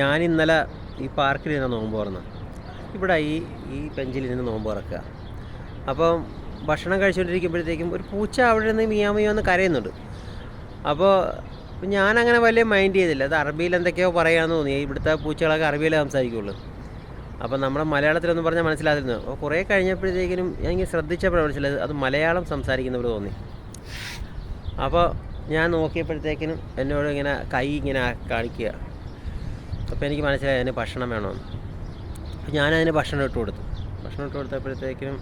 ഞാൻ ഇന്നലെ ഈ പാർക്കിലിരുന്ന് നോമ്പ് തുറന്നു. ഇവിടെ ഈ ബെഞ്ചിലിരുന്ന് നോമ്പ് തുറക്കുക. അപ്പം ഭക്ഷണം കഴിച്ചുകൊണ്ടിരിക്കുമ്പോഴത്തേക്കും ഒരു പൂച്ച അവിടെ നിന്ന് മിയാമിയോന്ന് കരയുന്നുണ്ട്. അപ്പോൾ ഞാനങ്ങനെ വലിയ മൈൻഡ് ചെയ്തില്ല. അത് അറബിയിൽ എന്തൊക്കെയോ പറയാമെന്ന് തോന്നി. ഇവിടുത്തെ പൂച്ചകളൊക്കെ അറബിയിലേ സംസാരിക്കുകയുള്ളൂ. അപ്പോൾ നമ്മുടെ മലയാളത്തിലൊന്നും പറഞ്ഞാൽ മനസ്സിലായിരുന്നു. അപ്പോൾ കുറേ കഴിഞ്ഞപ്പോഴത്തേക്കിനും എനിക്ക് ശ്രദ്ധിച്ചപ്പോഴാണ് മനസ്സിലായത് അത് മലയാളം സംസാരിക്കുന്നവർ തോന്നി. അപ്പോൾ ഞാൻ നോക്കിയപ്പോഴത്തേക്കിനും എന്നോട് ഇങ്ങനെ കൈ ഇങ്ങനെ കാണിക്കുക. അപ്പോൾ എനിക്ക് മനസ്സിലായി അതിന് ഭക്ഷണം വേണമെന്ന്. അപ്പോൾ ഞാനതിന് ഭക്ഷണം ഇട്ട് കൊടുത്തു. ഭക്ഷണം ഇട്ട് കൊടുത്തപ്പോഴത്തേക്കിനും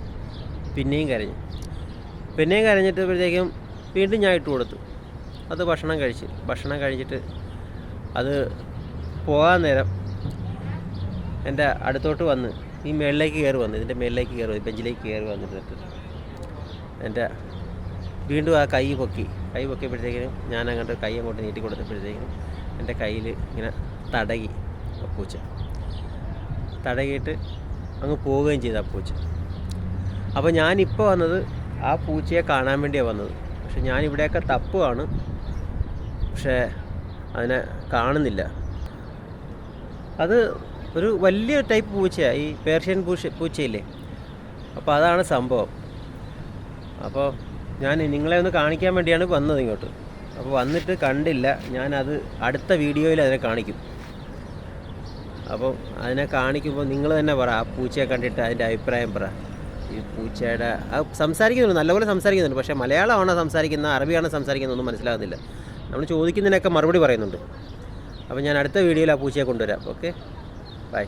പിന്നെയും കരഞ്ഞിട്ടപ്പോഴത്തേക്കും വീണ്ടും ഞാൻ ഇട്ട് കൊടുത്തു. അത് ഭക്ഷണം കഴിച്ചിട്ട് അത് പോകാൻ നേരം എൻ്റെ അടുത്തോട്ട് വന്ന് ഇതിൻ്റെ മേളിലേക്ക് കയറി വന്നു, ബെഞ്ചിലേക്ക് കയറി വന്നിട്ട് എൻ്റെ വീണ്ടും ആ കൈ പൊക്കിയപ്പോഴത്തേക്കിനും ഞാൻ അങ്ങോട്ട് കൈ അങ്ങോട്ട് നീട്ടി കൊടുത്തപ്പോഴത്തേക്കിനും എൻ്റെ കയ്യിൽ ഇങ്ങനെ തടകി പൂച്ച. തടകിയിട്ട് അങ്ങ് പോവുകയും ചെയ്തു ആ പൂച്ച. അപ്പോൾ ഞാനിപ്പോൾ വന്നത് ആ പൂച്ചയെ കാണാൻ വേണ്ടിയാണ് വന്നത്. പക്ഷെ ഞാനിവിടെയൊക്കെ തപ്പുകയാണ്, പക്ഷേ അതിനെ കാണുന്നില്ല. അത് ഒരു വലിയ ടൈപ്പ് പൂച്ചയാണ്, ഈ പേർഷ്യൻ പൂച്ചയില്ലേ. അപ്പോൾ അതാണ് സംഭവം. അപ്പോൾ ഞാൻ നിങ്ങളെ ഒന്ന് കാണിക്കാൻ വേണ്ടിയാണ് വന്നത് ഇങ്ങോട്ട്. അപ്പോൾ വന്നിട്ട് കണ്ടില്ല. ഞാനത് അടുത്ത വീഡിയോയിൽ അതിനെ കാണിക്കും. അപ്പോൾ അതിനെ കാണിക്കുമ്പോൾ നിങ്ങൾ തന്നെ പറ, ആ പൂച്ചയെ കണ്ടിട്ട് അതിൻ്റെ അഭിപ്രായം പറ. ഈ പൂച്ചയുടെ സംസാരിക്കുന്നുണ്ട്, നല്ലപോലെ സംസാരിക്കുന്നുണ്ട്. പക്ഷേ മലയാളമാണോ സംസാരിക്കുന്നത് അറബിയാണോ സംസാരിക്കുന്നതൊന്നും മനസ്സിലാകുന്നില്ല. നമ്മൾ ചോദിക്കുന്നതിനൊക്കെ മറുപടി പറയുന്നുണ്ട്. അപ്പോൾ ഞാൻ അടുത്ത വീഡിയോയിൽ ആ പൂച്ചയെ കൊണ്ടുവരാം. Okay, by.